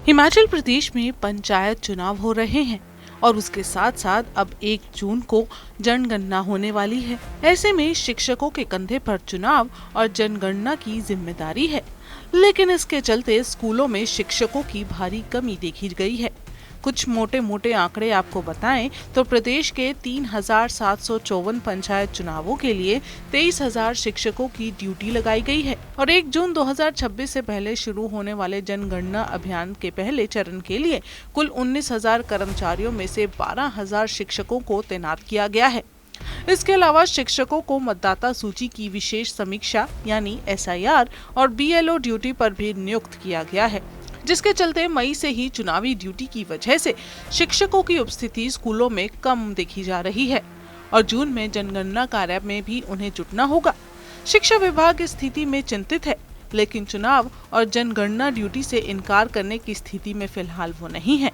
हिमाचल प्रदेश में पंचायत चुनाव हो रहे हैं और उसके साथ साथ अब 1 जून को जनगणना होने वाली है। ऐसे में शिक्षकों के कंधे पर चुनाव और जनगणना की जिम्मेदारी है, लेकिन इसके चलते स्कूलों में शिक्षकों की भारी कमी देखी गई है। कुछ मोटे मोटे आंकड़े आपको बताएं तो प्रदेश के 3,754 पंचायत चुनावों के लिए 23,000 शिक्षकों की ड्यूटी लगाई गई है और 1 जून 2026 से पहले शुरू होने वाले जनगणना अभियान के पहले चरण के लिए कुल 19,000 कर्मचारियों में से 12,000 शिक्षकों को तैनात किया गया है। इसके अलावा शिक्षकों को मतदाता सूची की विशेष समीक्षा यानी SIR और BLO ड्यूटी पर भी नियुक्त किया गया है, जिसके चलते मई से ही चुनावी ड्यूटी की वजह से शिक्षकों की उपस्थिति स्कूलों में कम देखी जा रही है और जून में जनगणना कार्य में भी उन्हें जुटना होगा। शिक्षा विभाग इस स्थिति में चिंतित है, लेकिन चुनाव और जनगणना ड्यूटी से इनकार करने की स्थिति में फिलहाल वो नहीं है।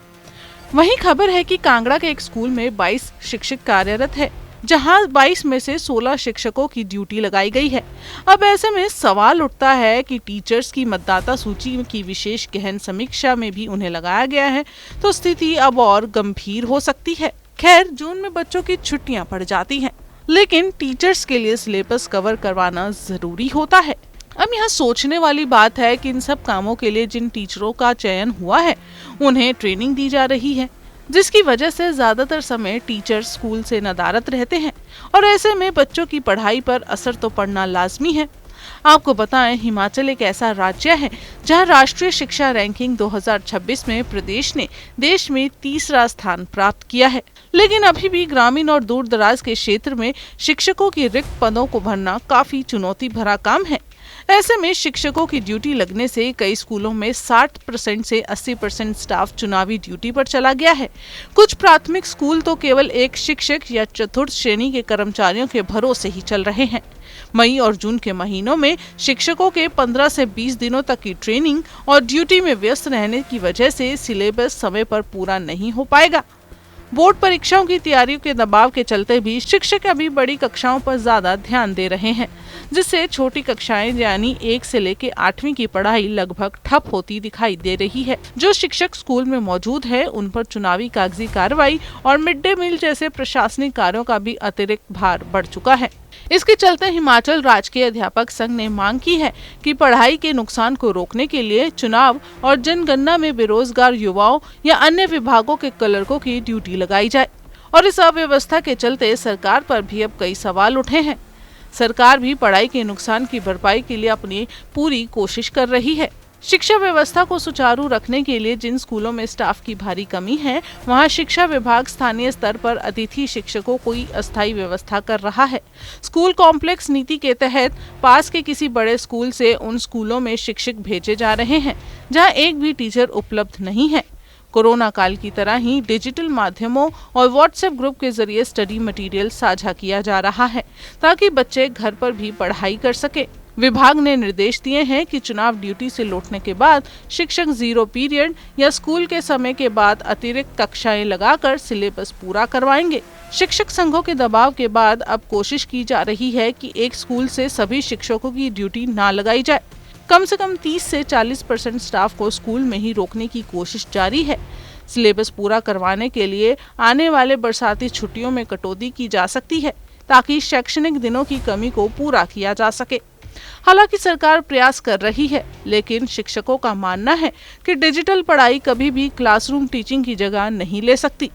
वहीं खबर है कि कांगड़ा के एक स्कूल में 22 शिक्षक कार्यरत है, जहां 22 में से 16 शिक्षकों की ड्यूटी लगाई गई है। अब ऐसे में सवाल उठता है कि टीचर्स की मतदाता सूची की विशेष गहन समीक्षा में भी उन्हें लगाया गया है, तो स्थिति अब और गंभीर हो सकती है। खैर, जून में बच्चों की छुट्टियां पड़ जाती हैं, लेकिन टीचर्स के लिए सिलेबस कवर करवाना जरूरी होता है। अब यहाँ सोचने वाली बात है कि इन सब कामों के लिए जिन टीचरों का चयन हुआ है, उन्हें ट्रेनिंग दी जा रही है, जिसकी वजह से ज्यादातर समय टीचर स्कूल से नदारद रहते हैं और ऐसे में बच्चों की पढ़ाई पर असर तो पड़ना लाजमी है। आपको बताएं, हिमाचल एक ऐसा राज्य है जहां राष्ट्रीय शिक्षा रैंकिंग 2026 में प्रदेश ने देश में 3रा स्थान प्राप्त किया है, लेकिन अभी भी ग्रामीण और दूर दराज के क्षेत्र में शिक्षकों की रिक्त पदों को भरना काफी चुनौती भरा काम है। ऐसे में शिक्षकों की ड्यूटी लगने से कई स्कूलों में 60% से 80% स्टाफ चुनावी ड्यूटी पर चला गया है। कुछ प्राथमिक स्कूल तो केवल एक शिक्षक या चतुर्थ श्रेणी के कर्मचारियों के भरोसे ही चल रहे हैं। मई और जून के महीनों में शिक्षकों के 15 से 20 दिनों तक की ट्रेनिंग और ड्यूटी में व्यस्त रहने की वजह से सिलेबस समय पर पूरा नहीं हो पाएगा। बोर्ड परीक्षाओं की तैयारियों के दबाव के चलते भी शिक्षक अभी बड़ी कक्षाओं पर ज्यादा ध्यान दे रहे हैं, जिससे छोटी कक्षाएं यानी 1 से लेकर 8वीं की पढ़ाई लगभग ठप होती दिखाई दे रही है। जो शिक्षक स्कूल में मौजूद है, उन पर चुनावी कागजी कार्रवाई और मिड डे मील जैसे प्रशासनिक कार्यों का भी अतिरिक्त भार बढ़ चुका है। इसके चलते हिमाचल राजकीय अध्यापक संघ ने मांग की है कि पढ़ाई के नुकसान को रोकने के लिए चुनाव और जनगणना में बेरोजगार युवाओं या अन्य विभागों के क्लर्कों की ड्यूटी लगाई जाए। और इस अव्यवस्था के चलते सरकार पर भी अब कई सवाल उठे हैं। सरकार भी पढ़ाई के नुकसान की भरपाई के लिए अपनी पूरी कोशिश कर रही है। शिक्षा व्यवस्था को सुचारू रखने के लिए जिन स्कूलों में स्टाफ की भारी कमी है, वहां शिक्षा विभाग स्थानीय स्तर पर अतिथि शिक्षकों की अस्थायी व्यवस्था कर रहा है। स्कूल कॉम्प्लेक्स नीति के तहत पास के किसी बड़े स्कूल से उन स्कूलों में शिक्षक भेजे जा रहे हैं जहां एक भी टीचर उपलब्ध नहीं है। कोरोना काल की तरह ही डिजिटल माध्यमों और व्हाट्सएप ग्रुप के जरिए स्टडी मटेरियल साझा किया जा रहा है, ताकि बच्चे घर पर भी पढ़ाई कर सके। विभाग ने निर्देश दिए हैं कि चुनाव ड्यूटी से लौटने के बाद शिक्षक 0 पीरियड या स्कूल के समय के बाद अतिरिक्त कक्षाएं लगाकर सिलेबस पूरा करवाएंगे। शिक्षक संघों के दबाव के बाद अब कोशिश की जा रही है कि एक स्कूल से सभी शिक्षकों की ड्यूटी ना लगाई जाए। कम से कम 30 से 40% स्टाफ को स्कूल में ही रोकने की कोशिश जारी है। सिलेबस पूरा करवाने के लिए आने वाले बरसाती छुट्टियों में कटौती की जा सकती है, ताकि शैक्षणिक दिनों की कमी को पूरा किया जा सके। हालांकि सरकार प्रयास कर रही है, लेकिन शिक्षकों का मानना है कि डिजिटल पढ़ाई कभी भी क्लासरूम टीचिंग की जगह नहीं ले सकती।